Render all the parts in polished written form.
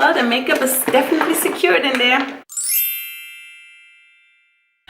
well, the makeup is definitely secured in there.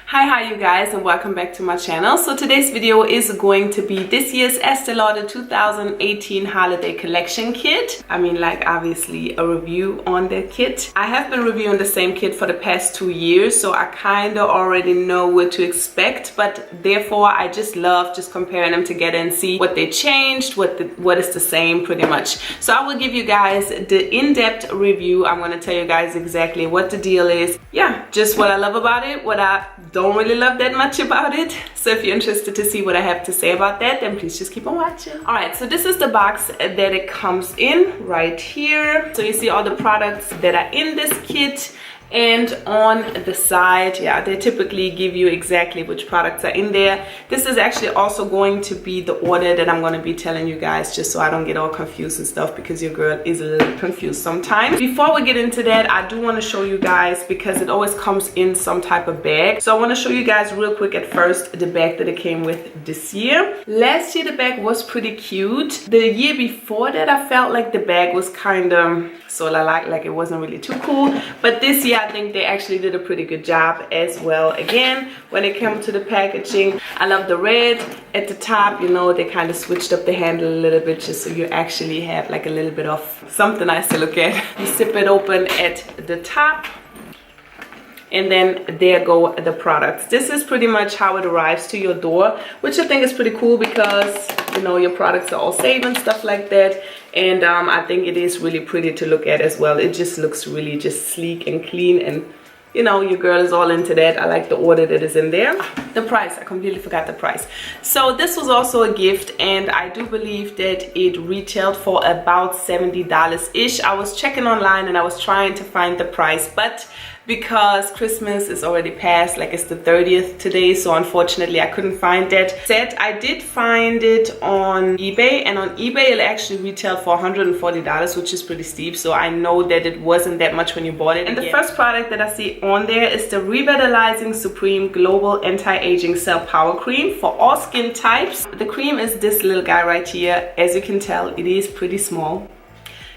Hi you guys, and welcome back to my channel. So today's video is going to be this year's Estée Lauder 2018 holiday collection kit. I mean, like, obviously a review on the kit. I have been reviewing the same kit for the past 2 years, so I kind of already know what to expect, but therefore I just love just comparing them together and see what they changed, what is the same pretty much. So I will give you guys the in-depth review. I'm going to tell you guys exactly what the deal is. Yeah, just what I love about it, what I don't really love that much about it. So if you're interested to see what I have to say about that, then please just keep on watching. All right, so this is the box that it comes in right here. So you see all the products that are in this kit. And on the side, yeah, they typically give you exactly which products are in there. This is actually also going to be the order that I'm going to be telling you guys, just so I don't get all confused and stuff, because your girl is a little confused sometimes. Before we get into that, I do want to show you guys, because it always comes in some type of bag. So I want to show you guys real quick at first the bag that it came with this year. Last year the bag was pretty cute. The year before that I felt like the bag was kind of sort of like it wasn't really too cool. But this year I think they actually did a pretty good job as well. Again, when it comes to the packaging, I love the red at the top. You know, they kind of switched up the handle a little bit, just so you actually have like a little bit of something nice to look at. You zip it open at the top, and then there go the products. This is pretty much how it arrives to your door, which I think is pretty cool, because you know your products are all safe and stuff like that. And I think it is really pretty to look at as well. It just looks really just sleek and clean, and you know, your girl is all into that. I like the order that is in there. The price, I completely forgot the price. So this was also a gift, and I do believe that it retailed for about $70-ish. I was checking online and I was trying to find the price, but because Christmas is already past, like it's the 30th today, so unfortunately I couldn't find that set. I did find it on eBay, and on eBay it actually retailed for $140, which is pretty steep, so I know that it wasn't that much when you bought it. And the first product that I see on there is the Revitalizing Supreme Global Anti-Aging Cell Power Cream for all skin types. The cream is this little guy right here. As you can tell, it is pretty small.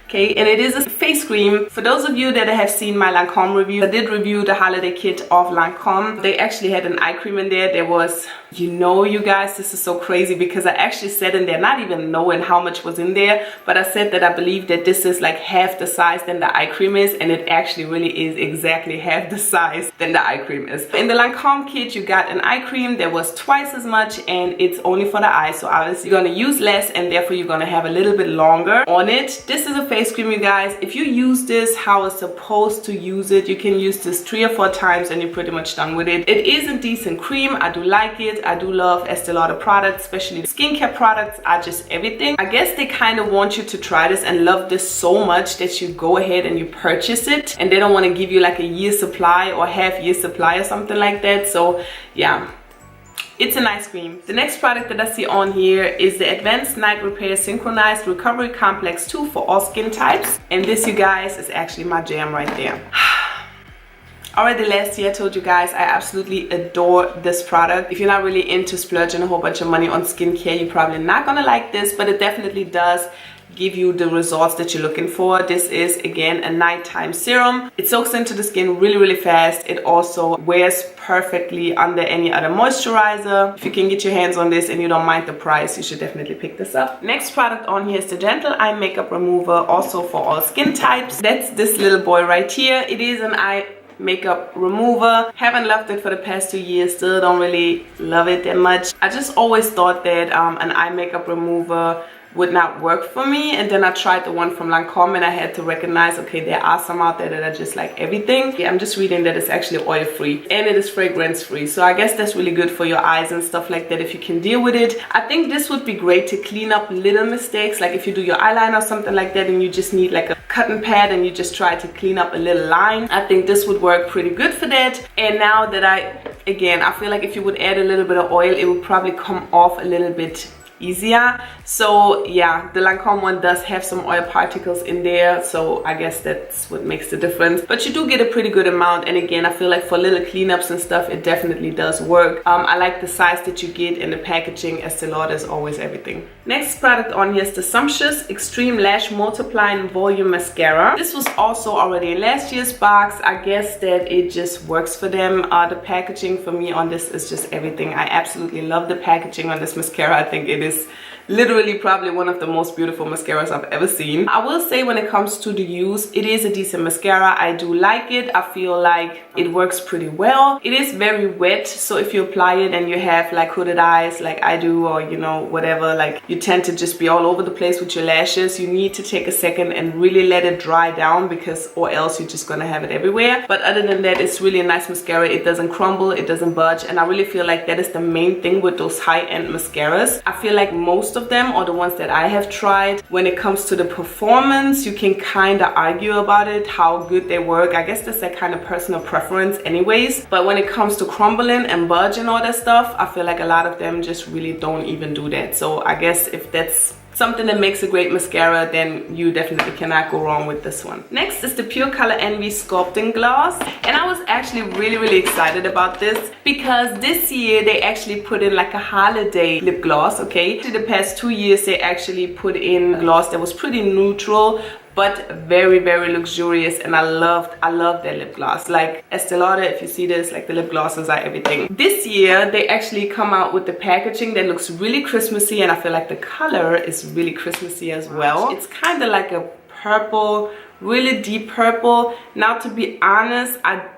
Okay, and it is a face cream. For those of you that have seen my Lancome review, I did review the holiday kit of Lancome. They actually had an eye cream in there. There was, you know, you guys, this is so crazy, because I actually said in there, not even knowing how much was in there, but I said that I believe that this is like half the size than the eye cream is, and it actually really is exactly half the size than the eye cream is. In the Lancome kit, you got an eye cream that was twice as much, and it's only for the eyes, so obviously you're gonna use less, and therefore you're gonna have a little bit longer on it. This is a face cream, you guys. If you use this how it's supposed to use it, you can use this 3 or 4 times and you're pretty much done with it. It is a decent cream. I do like it. I do love Estée Lauder products, especially the skincare products are just everything. I guess they kind of want you to try this and love this so much that you go ahead and you purchase it, and they don't want to give you like a year supply or half-year supply or something like that. So yeah, it's a nice cream. The next product that I see on here is the Advanced Night Repair Synchronized Recovery Complex 2 for all skin types. And this, you guys, is actually my jam right there. Already last year I told you guys I absolutely adore this product. If you're not really into splurging a whole bunch of money on skincare, you're probably not gonna like this, but it definitely does give you the results that you're looking for. This is again a nighttime serum. It soaks into the skin really fast. It also wears perfectly under any other moisturizer. If you can get your hands on this and you don't mind the price, you should definitely pick this up. Next product on here is the Gentle Eye Makeup Remover, also for all skin types. That's this little boy right here. It is an eye makeup remover. Haven't loved it for the past 2 years, still don't really love it that much. I just always thought that an eye makeup remover would not work for me, and then I tried the one from Lancome and I had to recognize, okay, there are some out there that are just like everything. Yeah, I'm just reading that it's actually oil free and it is fragrance free, so I guess that's really good for your eyes and stuff like that if you can deal with it. I think this would be great to clean up little mistakes, like if you do your eyeliner or something like that and you just need like a cotton pad and you just try to clean up a little line. I think this would work pretty good for that. And now that I feel like if you would add a little bit of oil, it would probably come off a little bit easier. So yeah, the Lancome one does have some oil particles in there, so I guess that's what makes the difference, but you do get a pretty good amount. And again, I feel like for little cleanups and stuff, it definitely does work. I like the size that you get in the packaging. Estée Lauder is always everything. Next product on here is the Sumptuous Extreme Lash Multiplying Volume Mascara. This was also already in last year's box. I guess that it just works for them. The packaging for me on this is just everything. I absolutely love the packaging on this mascara. I think it is literally probably one of the most beautiful mascaras I've ever seen. I will say when it comes to the use, it is a decent mascara. I do like it. I feel like it works pretty well. It is very wet, so if you apply it and you have like hooded eyes like I do, or you know, whatever, like you tend to just be all over the place with your lashes, you need to take a second and really let it dry down, because or else you're just gonna have it everywhere. But other than that, it's really a nice mascara. It doesn't crumble, it doesn't budge, and I really feel like that is the main thing with those high-end mascaras. I feel like most of them, or the ones that I have tried, when it comes to the performance, you can kind of argue about it, how good they work. I guess that's that kind of personal preference anyways, but when it comes to crumbling and budge and all that stuff, I feel like a lot of them just really don't even do that. So I guess if that's something that makes a great mascara, then you definitely cannot go wrong with this one. Next is the Pure Color Envy Sculpting Gloss, and I was actually really excited about this because this year they actually put in like a holiday lip gloss. Okay, the past 2 years they actually put in a gloss that was pretty neutral but very luxurious, and I love their lip gloss. Like Estée Lauder, if you see this, like the lip glosses are everything. This year they actually come out with the packaging that looks really Christmassy, and I feel like the color is really Christmassy as well. It's kind of like a purple, really deep purple. Now to be honest, I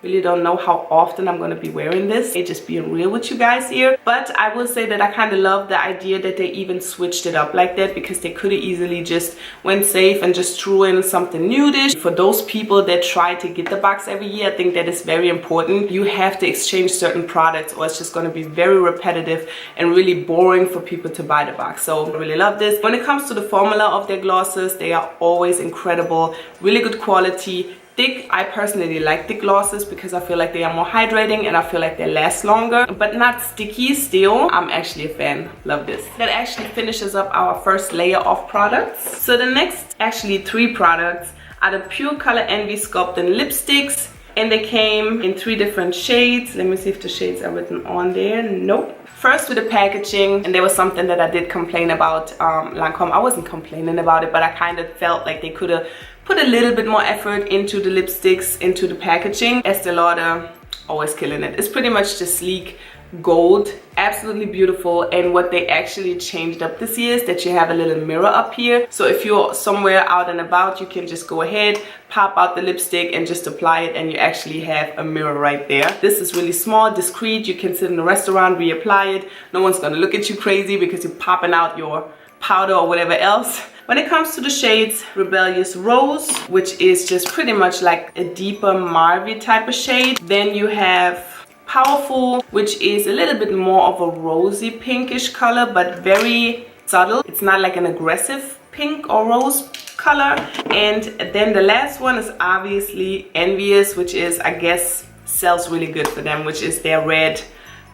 really don't know how often I'm going to be wearing this. It's just being real with you guys here, but I will say that I kind of love the idea that they even switched it up like that, because they could have easily just went safe and just threw in something nudish. For those people that try to get the box every year, I think that is very important. You have to exchange certain products, or it's just going to be very repetitive and really boring for people to buy the box. So I really love this. When it comes to the formula of their glosses, they are always incredible, really good quality. Thick. I personally like thick glosses because I feel like they are more hydrating and I feel like they last longer, but not sticky still. I'm actually a fan. Love this. That actually finishes up our first layer of products. So the next actually 3 products are the Pure Color Envy Sculpting Lipsticks, and they came in 3 different shades. Let me see if the shades are written on there. Nope. First with the packaging, and there was something that I did complain about Lancome. I wasn't complaining about it, but I kind of felt like they could have put a little bit more effort into the lipsticks, into the packaging. Estée Lauder, always killing it. It's pretty much just sleek gold, absolutely beautiful. And what they actually changed up this year is that you have a little mirror up here, so if you're somewhere out and about, you can just go ahead, pop out the lipstick and just apply it, and you actually have a mirror right there. This is really small, discreet. You can sit in a restaurant, reapply it. No one's gonna look at you crazy because you're popping out your powder or whatever else. When it comes to the shades, Rebellious Rose, which is just pretty much like a deeper mauve type of shade. Then you have Powerful, which is a little bit more of a rosy pinkish color, but very subtle. It's not like an aggressive pink or rose color. And then the last one is obviously Envious, which is, I guess, sells really good for them, which is their red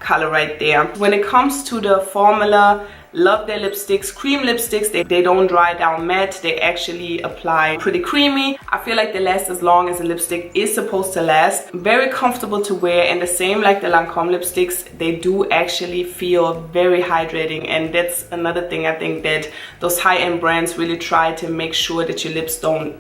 color right there. When it comes to the formula, love their lipsticks. Cream lipsticks, they don't dry down matte, they actually apply pretty creamy. I feel like they last as long as a lipstick is supposed to last. Very comfortable to wear, and the same like the Lancome lipsticks, they do actually feel very hydrating. And that's another thing I think that those high-end brands really try to make sure that your lips don't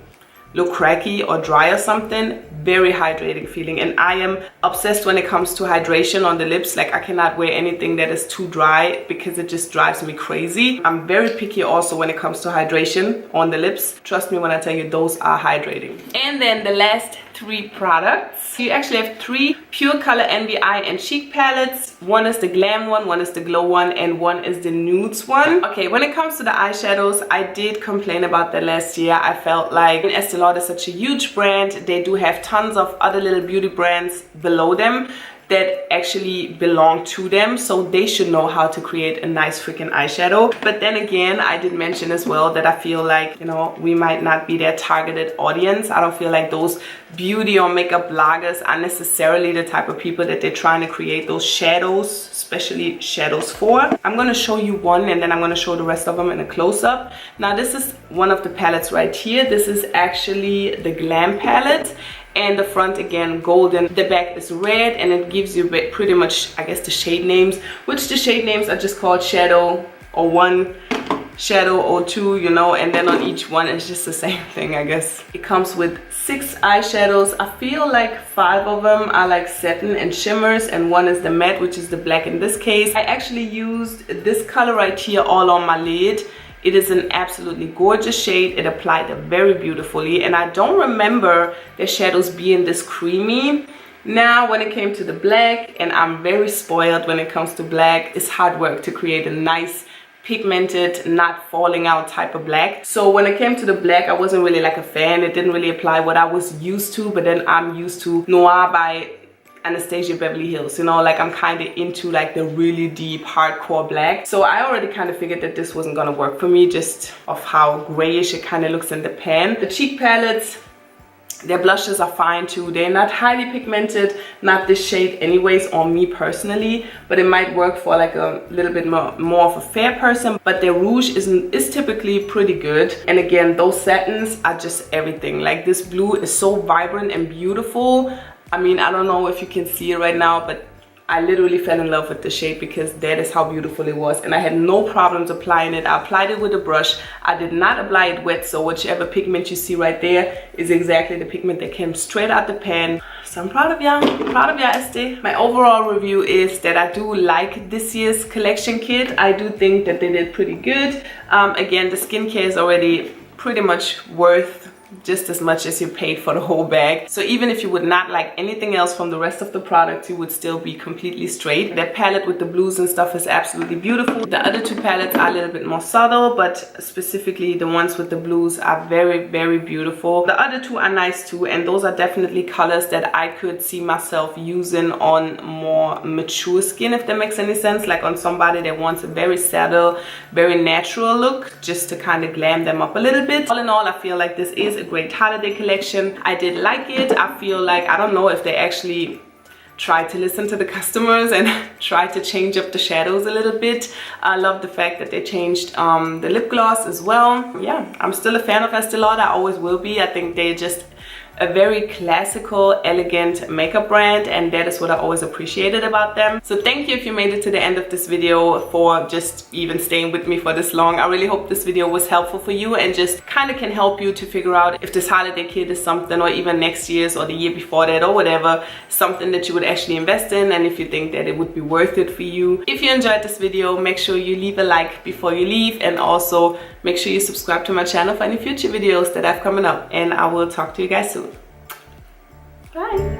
look cracky or dry or something. Very hydrating feeling, and I am obsessed when it comes to hydration on the lips. Like I cannot wear anything that is too dry because it just drives me crazy. I'm very picky also when it comes to hydration on the lips. Trust me when I tell you, those are hydrating. And then the last 3 products, you actually have 3 Pure Color Envy Eye and Cheek palettes. One is the glam one is the glow one, and one is the nudes one. Okay, when it comes to the eyeshadows, I did complain about that last year. I felt like Estée Lauder is such a huge brand. They do have tons of other little beauty brands below them. that actually belong to them, so they should know how to create a nice freaking eyeshadow. But then again, I did mention as well that I feel like, you know, we might not be their targeted audience. I don't feel like those beauty or makeup bloggers are necessarily the type of people that they're trying to create those shadows, especially shadows for. I'm going to show you one and then I'm going to show the rest of them in a close-up. Now this is one of the palettes right here. This is actually the Glam Palette. And the front again golden, the back is red, and it gives you pretty much, I guess, the shade names, which the shade names are just called shadow or 1, shadow or 2, you know, and then on each one it's just the same thing, I guess. It comes with 6 eyeshadows. I feel like 5 of them are like satin and shimmers, and 1 is the matte, which is the black in this case. I actually used this color right here all on my lid. It is an absolutely gorgeous shade. It applied very beautifully, and I don't remember the shadows being this creamy. Now when it came to the black, and I'm very spoiled when it comes to black, it's hard work to create a nice pigmented, not falling out type of black. So when it came to the black, I wasn't really like a fan. It didn't really apply what I was used to, but then I'm used to Noir by Anastasia Beverly Hills, you know, like I'm kind of into like the really deep hardcore black. So I already kind of figured that this wasn't gonna work for me, just of how grayish it kind of looks in the pan. The cheek palettes, their blushes are fine too. They're not highly pigmented, not this shade anyways on me personally, but it might work for like a little bit more of a fair person. But their rouge is typically pretty good. And again, those satins are just everything. Like this blue is so vibrant and beautiful. I mean, I don't know if you can see it right now, but I literally fell in love with the shade because that is how beautiful it was. And I had no problems applying it. I applied it with a brush. I did not apply it wet, so whichever pigment you see right there is exactly the pigment that came straight out the pan. So I'm proud of y'all. Proud of y'all, Estée. My overall review is that I do like this year's collection kit. I do think that they did pretty good. Again, the skincare is already pretty much worth just as much as you paid for the whole bag. So even if you would not like anything else from the rest of the product, you would still be completely straight. That palette with the blues and stuff is absolutely beautiful. The other 2 palettes are a little bit more subtle, but specifically the ones with the blues are very, very beautiful. The other 2 are nice too, and those are definitely colors that I could see myself using on more mature skin, if that makes any sense. Like on somebody that wants a very subtle, very natural look, just to kind of glam them up a little bit. All in all, I feel like this is a great holiday collection. I did like it. I feel like, I don't know if they actually tried to listen to the customers and try to change up the shadows a little bit. I love the fact that they changed the lip gloss as well. Yeah, I'm still a fan of Estée Lauder. I always will be. I think they're just a very classical, elegant makeup brand, and that is what I always appreciated about them. So thank you if you made it to the end of this video, for just even staying with me for this long. I really hope this video was helpful for you and just kind of can help you to figure out if this holiday kit is something, or even next year's or the year before that or whatever, something that you would actually invest in, and if you think that it would be worth it for you. If you enjoyed this video, make sure you leave a like before you leave, and also make sure you subscribe to my channel for any future videos that I have coming up, and I will talk to you guys soon. Bye.